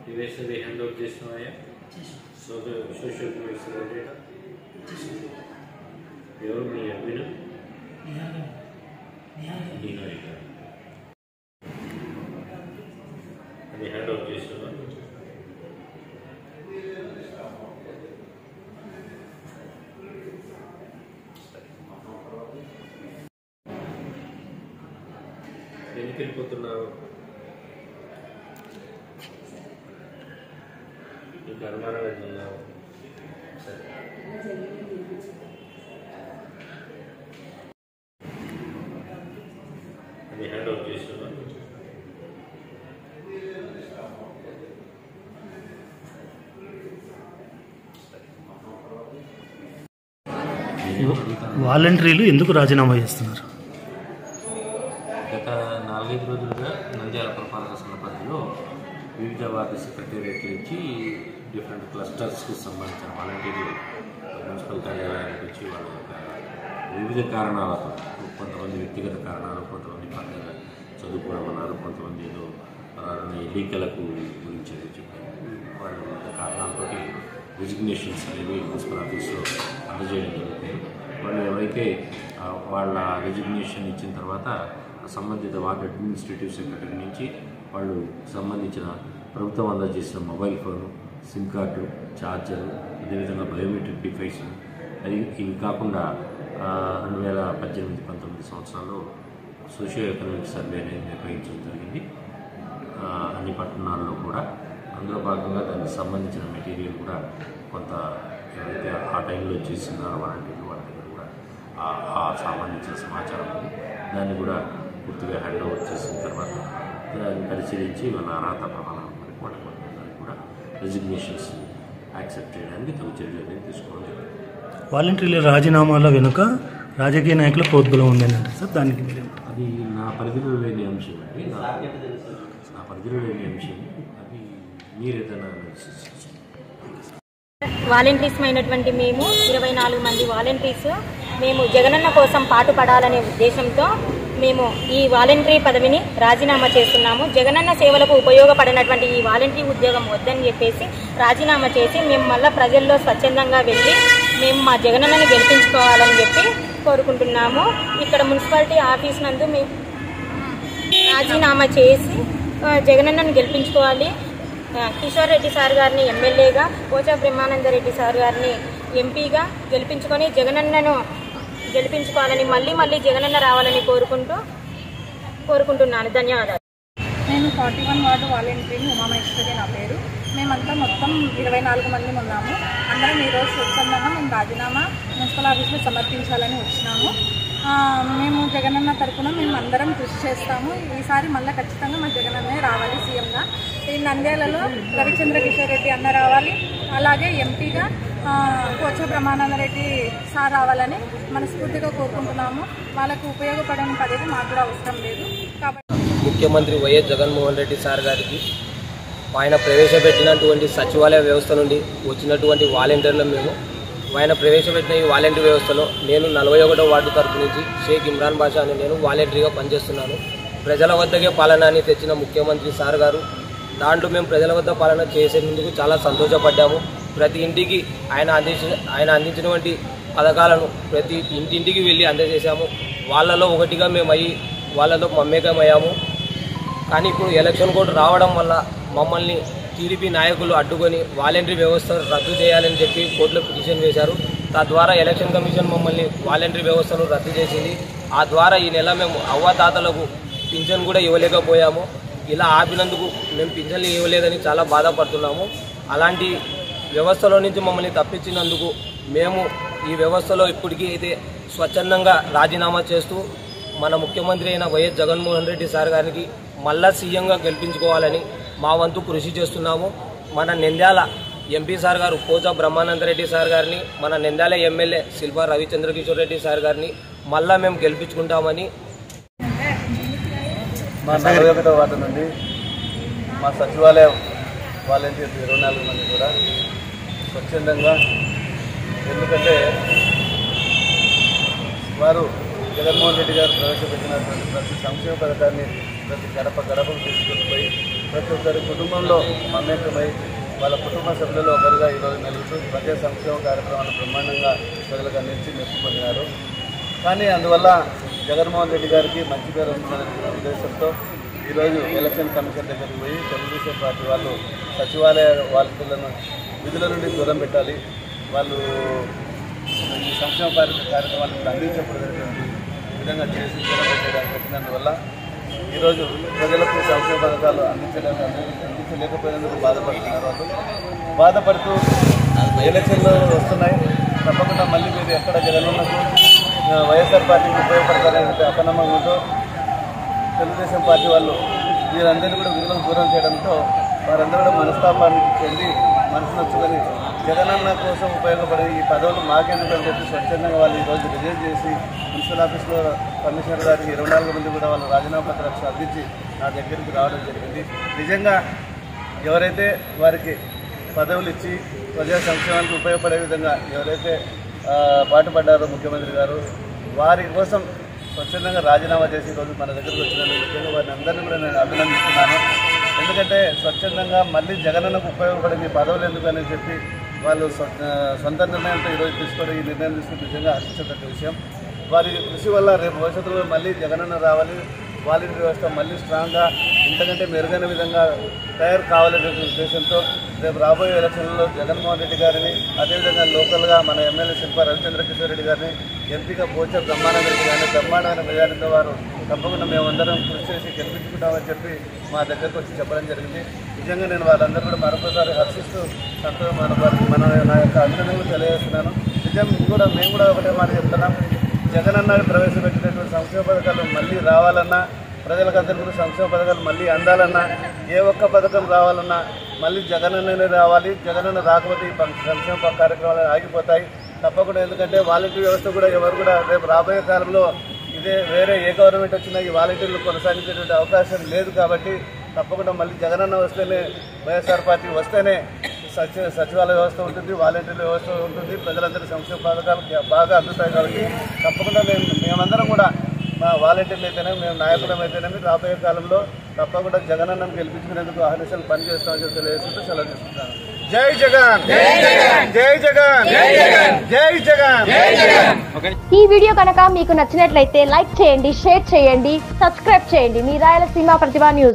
డివైస్ని hand over చేస్తున్నాయా? Social media ఎవరు మీ admin? అది hand over చేస్తున్నా. ఎందుకు వెళ్ళిపోతున్నారు? మీకు అనుమానం వెళ్తున్నావు. సరే, అది హ్యాండ్ ఓవర్ చేస్తున్నా. వాలంటీర్లు ఎందుకు రాజీనామా చేస్తున్నారు? గత 4-5 రోజులుగా నంద్యాల పురపాలక సంఘ పరిధిలో వివిధ వార్డు సెక్రటేరియట్ల నుంచి డిఫరెంట్ క్లస్టర్స్కి సంబంధించిన వాలంటీర్లు మున్సిపల్ కార్యాలయానికి వచ్చి వాళ్ళ యొక్క వివిధ కారణాలతో, కొంతమంది వ్యక్తిగత కారణాలు, కొంతమంది పక్కన చదువుకోవడం అన్నారు, కొంతమంది ఏదో ఎన్నికలకు గురించి చెప్పారు. వాళ్ళ వివిధ కారణాలతో రిజిగ్నేషన్స్ అనేవి మున్సిపల్ ఆఫీస్లో అందజేయడం జరుగుతుంది. వాళ్ళు ఎవరైతే వాళ్ళ రిజిగ్నేషన్ ఇచ్చిన తర్వాత సంబంధిత వార్డు అడ్మినిస్ట్రేటివ్ సెక్రటరీ నుంచి వాళ్ళు సంబంధించిన ప్రభుత్వం అందజేసిన mobile phone, SIM card, charger, అదేవిధంగా బయోమెట్రిక్ డివైస్, ఇవి కాకుండా 2018-19 సంవత్సరాల్లో సోషియో ఎకనామిక్ సర్వే అనేది నిర్వహించడం జరిగింది అన్ని పట్టణాల్లో కూడా. అందులో భాగంగా దానికి సంబంధించిన మెటీరియల్ కూడా కొంత ఎవరైతే ఆ టైంలో చేస్తున్నారో వాలంటీర్లు వాళ్ళ దగ్గర కూడా ఆ సంబంధించిన సమాచారం ఉంది. దాన్ని కూడా పూర్తిగా హ్యాండ్ ఓవర్ చేసిన తర్వాత దాన్ని పరిశీలించి వాళ్ళ అర్హత ప్రమాణాల వరకు వాళ్ళకి కూడా రెసిగ్నేషన్స్ యాక్సెప్ట్ చేయడానికి తగు చర్యలు తీసుకోవడం జరిగింది. వాలంటీర్ల రాజీనామాల వెనుక రాజకీయ నాయకుల ప్రోద్బలం ఉందండి సార్, దానికి అది నా పరిధిలో లేని అంశం అండి. నా పరిధిలో లేని అంశం అది మీరు ఏదైనా వాలంటీర్స్ అయినటువంటి మేము 24 మంది వాలంటీర్స్ మేము జగనన్న కోసం పాటుపడాలనే ఉద్దేశంతో మేము ఈ వాలంటరీ పదవిని రాజీనామా చేస్తున్నాము. జగనన్న సేవలకు ఉపయోగపడినటువంటి ఈ వాలంటరీ ఉద్యోగం వద్దని చెప్పేసి రాజీనామా చేసి మేము మళ్ళీ ప్రజల్లో స్వచ్ఛందంగా వెళ్ళి మేము మా జగనన్నని గెలిపించుకోవాలని చెప్పి కోరుకుంటున్నాము. ఇక్కడ మున్సిపాలిటీ ఆఫీస్ నందు మేము రాజీనామా చేసి జగనన్నను గెలిపించుకోవాలి. కిషోర్ రెడ్డి సార్ గారిని ఎమ్మెల్యేగా, పోచా బ్రహ్మానందరెడ్డి సార్ గారిని ఎంపీగా గెలిపించుకొని జగనన్నను గెలిపించుకోవాలని మళ్ళీ జగనన్న రావాలని కోరుకుంటున్నాను. ధన్యవాదాలు. నేను 41 వార్డు వాలంటీర్ని ఉమామహేశ్వరి నా పేరు. మేమంతా మొత్తం 24 మంది ఉన్నాము. అందరం ఈరోజు స్వచ్ఛందంగా మేము రాజీనామా మున్సిపల్ ఆఫీస్లో సమర్పించాలని వచ్చినాము. మేము జగనన్న తరఫున మేము అందరం కృషి చేస్తాము. ఈసారి మళ్ళీ ఖచ్చితంగా మా జగనన్నే రావాలి సీఎంగా. ఈ నంద్యాలలో రవిచంద్ర కిషోర్ రెడ్డి అన్న రావాలి, అలాగే ఎంపీగా పోచా బ్రహ్మానందరెడ్డి సార్ రావాలని మనస్ఫూర్తిగా కోరుకుంటున్నాము. వాళ్ళకు ఉపయోగపడని పదవి మాకు కూడా అవసరం లేదు కాబట్టి ముఖ్యమంత్రి వైఎస్ జగన్మోహన్ రెడ్డి సార్ గారికి ఆయన ప్రవేశపెట్టినటువంటి సచివాలయ వ్యవస్థ నుండి వచ్చినటువంటి వాలంటీర్లు మేము ఆయన ప్రవేశపెట్టిన ఈ వాలంటీర్ వ్యవస్థలో నేను 41వ వార్డు తరపు నుంచి షేక్ ఇమ్రాన్ బాషా అని నేను వాలంటీర్గా పనిచేస్తున్నాను. ప్రజల వద్దకే పాలన అని తెచ్చిన ముఖ్యమంత్రి సార్ గారు దాంట్లో మేము ప్రజల వద్ద పాలన చేసేందుకు చాలా సంతోషపడ్డాము. ప్రతి ఇంటికి ఆయన అందించినటువంటి పథకాలను ప్రతి ఇంటింటికి వెళ్ళి అందజేశాము. వాళ్ళలో ఒకటిగా మేము వాళ్ళతో మమేకమయ్యాము. కానీ ఇప్పుడు ఎలక్షన్ కోడ్ రావడం వల్ల మమ్మల్ని టీడీపీ నాయకులు అడ్డుకొని వాలంటరీ వ్యవస్థ రద్దు చేయాలని చెప్పి కోర్టులో పిటిషన్ వేశారు. తద్వారా ఎలక్షన్ కమిషన్ మమ్మల్ని వాలంటరీ వ్యవస్థను రద్దు చేసింది. ఆ ద్వారా ఈ నెల మేము అవ్వాతాతలకు పింఛన్ కూడా ఇవ్వలేకపోయాము. ఇలా ఆపినందుకు మేము పింఛన్లు ఇవ్వలేదని చాలా బాధపడుతున్నాము. అలాంటి వ్యవస్థలో నుంచి మమ్మల్ని తప్పించినందుకు మేము ఈ వ్యవస్థలో ఇప్పటికీ అయితే స్వచ్ఛందంగా రాజీనామా చేస్తూ మన ముఖ్యమంత్రి అయిన వైఎస్ జగన్మోహన్ రెడ్డి సార్ గారికి మళ్ళా సీఎంగా గెలిపించుకోవాలని మా వంతు కృషి చేస్తున్నాము. మన నంద్యాల ఎంపీ సార్ గారు పోచా బ్రహ్మానందరెడ్డి సార్ గారిని, మన నంద్యాల ఎమ్మెల్యే శిల్పా రవిచంద్ర కిషోర్ రెడ్డి సార్ గారిని మళ్ళా మేము గెలిపించుకుంటామని మా 41వ వార్డు నుండి మా సచివాలయం వాలంటీర్లు 24 మంది కూడా స్వచ్ఛందంగా, ఎందుకంటే వారు జగన్మోహన్ రెడ్డి గారు ప్రవేశపెట్టినటువంటి ప్రతి సంక్షేమ పథకాన్ని ప్రతి గడపకు తీసుకొని పోయి ప్రతి ఒక్కరి కుటుంబంలో మమేకమై వాళ్ళ కుటుంబ సభ్యులలో ఒకరుగా ఈరోజు మెలుగుతూ ప్రజా సంక్షేమ కార్యక్రమాలను బ్రహ్మాండంగా ప్రజలకు అందించి మెప్పుకొన్నారు. కానీ అందువల్ల జగన్మోహన్ రెడ్డి గారికి మంచి పేరు వస్తుందనే ఉద్దేశంతో ఈరోజు ఎలక్షన్ కమిషన్ దగ్గరికి పోయి తెలుగుదేశం పార్టీ వాళ్ళు సచివాలయ వాలంటీర్లను విధుల నుండి దూరం పెట్టాలి, వాళ్ళు ఈ సంక్షేమ కార్యక్రమాలను అందించకూడదనేటువంటి విధంగా చేసి దూరం పెట్టడానికి పెట్టినందువల్ల ఈరోజు ప్రజలకు సంక్షేమ పథకాలు అందించలేకపోయినందుకు బాధపడుతున్నారు. వాళ్ళు బాధపడుతూ ఎలక్షన్లు వస్తున్నాయి, తప్పకుండా మళ్ళీ మీరు ఎక్కడ జగనన్నకు వైఎస్ఆర్ పార్టీకి ఉపయోగపడతారనే అపనమ్మకంతో తెలుగుదేశం పార్టీ వాళ్ళు వీరందరినీ కూడా విధులకు దూరం చేయడంతో వారందరూ కూడా మనస్తాపానికి చెంది మనసు నచ్చుకొని జగనన్న కోసం ఉపయోగపడే ఈ పదవులు మాకెందుకని చెప్పి స్వచ్ఛందంగా వాళ్ళు ఈరోజు రిజైన్ చేసి మున్సిపల్ ఆఫీస్లో కమిషనర్ గారికి 24 మంది కూడా వాళ్ళు రాజీనామా పత్రాలు అందించి నా దగ్గరికి రావడం జరిగింది. నిజంగా ఎవరైతే వారికి పదవులు ఇచ్చి ప్రజా సంక్షేమానికి ఉపయోగపడే విధంగా ఎవరైతే పాటుపడ్డారో ముఖ్యమంత్రి గారు, వారి కోసం స్వచ్ఛందంగా రాజీనామా చేసి ఈరోజు మన దగ్గరకు వచ్చినందుకు ముఖ్యంగా వారిని అందరినీ కూడా నేను అభినందిస్తున్నాను. ఎందుకంటే స్వచ్ఛందంగా మళ్ళీ జగనన్నకు ఉపయోగపడే మీ పదవులు ఎందుకని చెప్పి వాళ్ళు సొంత నిర్ణయంతో ఈరోజు తీసుకొని ఈ నిర్ణయం తీసుకుని నిజంగా హర్షించదగ్గ విషయం. వారి కృషి వల్ల రేపు భవిష్యత్తులో మళ్ళీ జగనన్న రావాలి, వాలంటీర్ వ్యవస్థ మళ్ళీ స్ట్రాంగ్గా ఇంతకంటే మెరుగైన విధంగా తయారు కావాలనే ఉద్దేశంతో రేపు రాబోయే ఎలక్షన్లలో జగన్మోహన్ రెడ్డి గారిని, అదేవిధంగా లోకల్గా మన ఎమ్మెల్యే శిల్పా రవిచంద్ర కిషోర్ రెడ్డి గారిని, ఎంపీగా పోచ బ్రహ్మానంద రెడ్డి గారిని బ్రహ్మాండమైన మెజారిటీతో వారు తప్పకుండా మేమందరం కృషి చేసి గెలిపించుకుంటామని చెప్పి మా దగ్గరకు వచ్చి చెప్పడం జరిగింది. నిజంగా నేను వాళ్ళందరూ కూడా మరొకసారి హర్షిస్తూ మన నా యొక్క అభినందనలు తెలియజేస్తున్నాను. నిజం కూడా మేము కూడా ఒకటే మాట చెప్తున్నాం, జగనన్న ప్రవేశపెట్టినటువంటి సంక్షేమ పథకాలు మళ్ళీ రావాలన్నా, ప్రజలకు అందరికీ సంక్షేమ పథకాలు మళ్ళీ అందాలన్నా, ఏ ఒక్క పథకం రావాలన్నా మళ్ళీ జగనన్ననే రావాలి. జగనన్న రాకపోతే ఈ సంక్షేమ కార్యక్రమాలు ఆగిపోతాయి తప్పకుండా. ఎందుకంటే వాలంటీర్ వ్యవస్థ కూడా ఎవరు కూడా రేపు రాబోయే కాలంలో ఇదే వేరే ఏ గవర్నమెంట్ వచ్చినా ఈ వాలంటీర్లు కొనసాగించేటువంటి అవకాశం లేదు. కాబట్టి తప్పకుండా మళ్ళీ జగనన్న వస్తేనే, వైఎస్ఆర్ పార్టీ వస్తేనే సచివాలయ వ్యవస్థ ఉంటుంది, వాలంటీర్ల వ్యవస్థ ఉంటుంది, ప్రజలందరూ సంక్షేమ పథకాలు బాగా అందుతాయి. కాబట్టి తప్పకుండా మేమందరం కూడా మా వాలంటీర్లు అయితేనే, మేము నాయకులం అయితేనేమి రాబోయే కాలంలో తప్పకుండా జగనన్నను గెలిపించుకునేందుకు అహర్నిశలు పనిచేస్తామని చెప్పి తెలియజేస్తూ సెలవు తీసుకుంటాను. జై జగన్, జై జగన్, జై జగన్. ఈ వీడియో కనుక మీకు నచ్చినట్లయితే లైక్ చేయండి, షేర్ చేయండి, సబ్స్క్రైబ్ చేయండి. మీ రాయలసీమ ప్రతిభ న్యూస్.